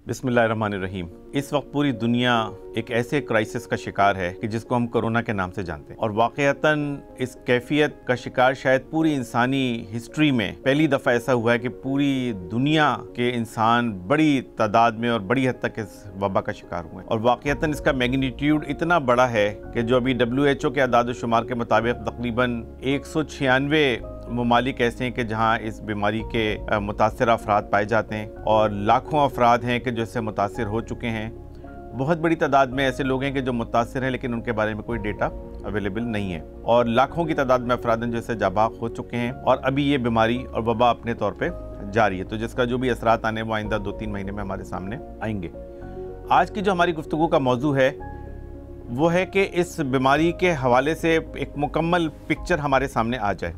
بسم اللہ الرحمن الرحیم۔ اس وقت پوری دنیا ایک ایسے کرائسس کا شکار ہے کہ جس کو ہم کرونا کے نام سے جانتے ہیں، اور واقعتاً اس کیفیت کا شکار شاید پوری انسانی ہسٹری میں پہلی دفعہ ایسا ہوا ہے کہ پوری دنیا کے انسان بڑی تعداد میں اور بڑی حد تک اس وبا کا شکار ہوئے ہیں، اور واقعتاً اس کا میگنیٹیوڈ اتنا بڑا ہے کہ جو ابھی WHO کے اعداد و شمار کے مطابق تقریباً 196 ممالک ایسے ہیں کہ جہاں اس بیماری کے متاثرہ افراد پائے جاتے ہیں، اور لاکھوں افراد ہیں کہ جو اس سے متاثر ہو چکے ہیں۔ بہت بڑی تعداد میں ایسے لوگ ہیں کہ جو متاثر ہیں لیکن ان کے بارے میں کوئی ڈیٹا اویلیبل نہیں ہے، اور لاکھوں کی تعداد میں افراد ہیں جو اس سے جاں ہو چکے ہیں، اور ابھی یہ بیماری اور وبا اپنے طور پہ جاری ہے، تو جس کا جو بھی اثرات آنے وہ آئندہ 2-3 مہینے میں ہمارے سامنے آئیں گے۔ آج کی جو ہماری گفتگو کا موضوع ہے وہ ہے کہ اس بیماری کے حوالے سے ایک مکمل پکچر ہمارے سامنے آ جائے،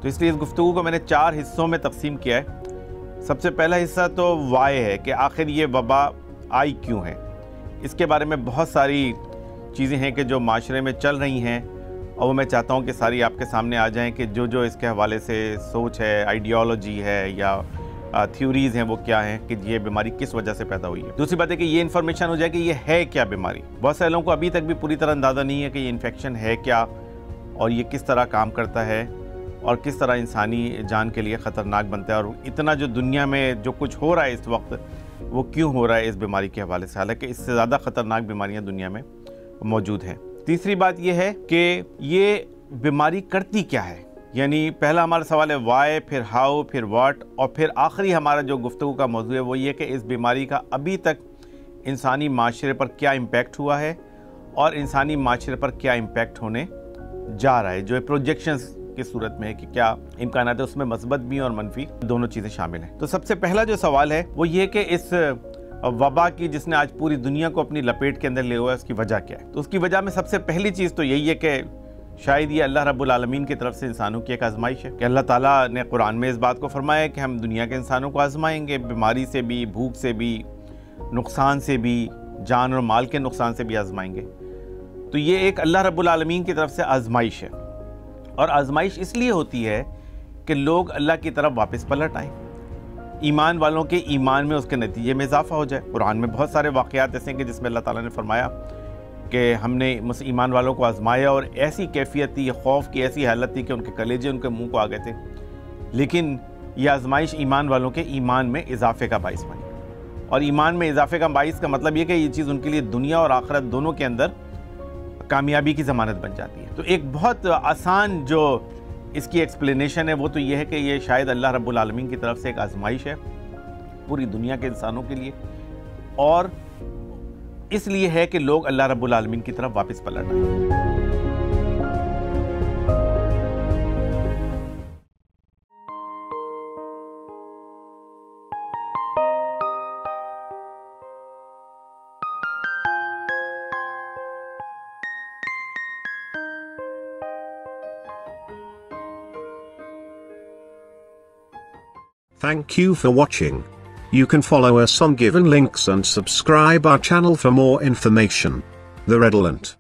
تو اس لیے اس گفتگو کو میں نے 4 حصوں میں تقسیم کیا ہے۔ سب سے پہلا حصہ تو وائے ہے کہ آخر یہ وبا آئی کیوں ہے۔ اس کے بارے میں بہت ساری چیزیں ہیں کہ جو معاشرے میں چل رہی ہیں، اور وہ میں چاہتا ہوں کہ ساری آپ کے سامنے آ جائیں کہ جو اس کے حوالے سے سوچ ہے، آئیڈیالوجی ہے یا تھیوریز ہیں وہ کیا ہیں کہ یہ بیماری کس وجہ سے پیدا ہوئی ہے۔ دوسری بات ہے کہ یہ انفارمیشن ہو جائے کہ یہ ہے کیا بیماری۔ بہت سے لوگوں کو ابھی تک بھی پوری طرح اندازہ نہیں ہے کہ یہ انفیکشن ہے کیا، اور یہ کس طرح کام کرتا ہے، اور کس طرح انسانی جان کے لیے خطرناک بنتا ہے، اور اتنا جو دنیا میں جو کچھ ہو رہا ہے اس وقت وہ کیوں ہو رہا ہے اس بیماری کے حوالے سے، حالانکہ اس سے زیادہ خطرناک بیماریاں دنیا میں موجود ہیں۔ تیسری بات یہ ہے کہ یہ بیماری کرتی کیا ہے، یعنی پہلا ہمارا سوال ہے وائی، پھر ہاؤ، پھر واٹ، اور پھر آخری ہمارا جو گفتگو کا موضوع ہے وہ یہ کہ اس بیماری کا ابھی تک انسانی معاشرے پر کیا امپیکٹ ہوا ہے، اور انسانی معاشرے پر کیا امپیکٹ ہونے جا رہا ہے، جو پروجیکشنز کی صورت میں ہے کہ کیا امکانات ہے، اس میں مثبت بھی اور منفی دونوں چیزیں شامل ہیں۔ تو سب سے پہلا جو سوال ہے وہ یہ کہ اس وبا کی جس نے آج پوری دنیا کو اپنی لپیٹ کے اندر لے ہوا ہے، اس کی وجہ کیا ہے۔ تو اس کی وجہ میں سب سے پہلی چیز تو یہی ہے کہ شاید یہ اللہ رب العالمین کی طرف سے انسانوں کی ایک آزمائش ہے، کہ اللہ تعالیٰ نے قرآن میں اس بات کو فرمایا ہے کہ ہم دنیا کے انسانوں کو آزمائیں گے، بیماری سے بھی، بھوک سے بھی، نقصان سے بھی، جان اور مال کے نقصان سے بھی آزمائیں گے۔ تو یہ ایک اللہ رب العالمین کی طرف سے آزمائش ہے، اور آزمائش اس لیے ہوتی ہے کہ لوگ اللہ کی طرف واپس پلٹ آئیں، ایمان والوں کے ایمان میں اس کے نتیجے میں اضافہ ہو جائے۔ قرآن میں بہت سارے واقعات ایسے ہیں کہ جس میں اللہ تعالیٰ نے فرمایا کہ ہم نے ایمان والوں کو آزمایا، اور ایسی کیفیت تھی، خوف کی ایسی حالت تھی کہ ان کے کلیجے ان کے منہ کو آ گئے تھے، لیکن یہ آزمائش ایمان والوں کے ایمان میں اضافے کا باعث بنی، اور ایمان میں اضافے کا باعث کا مطلب یہ کہ یہ چیز ان کے لیے دنیا اور آخرت دونوں کے اندر کامیابی کی ضمانت بن جاتی ہے۔ تو ایک بہت آسان جو اس کی ایکسپلینیشن ہے وہ تو یہ ہے کہ یہ شاید اللہ رب العالمین کی طرف سے ایک آزمائش ہے پوری دنیا کے انسانوں کے لیے، اور اس لیے ہے کہ لوگ اللہ رب العالمین کی طرف واپس پلٹ آئیں۔ Thank you for watching. You can follow us on given links and subscribe our channel for more information. The Redolent.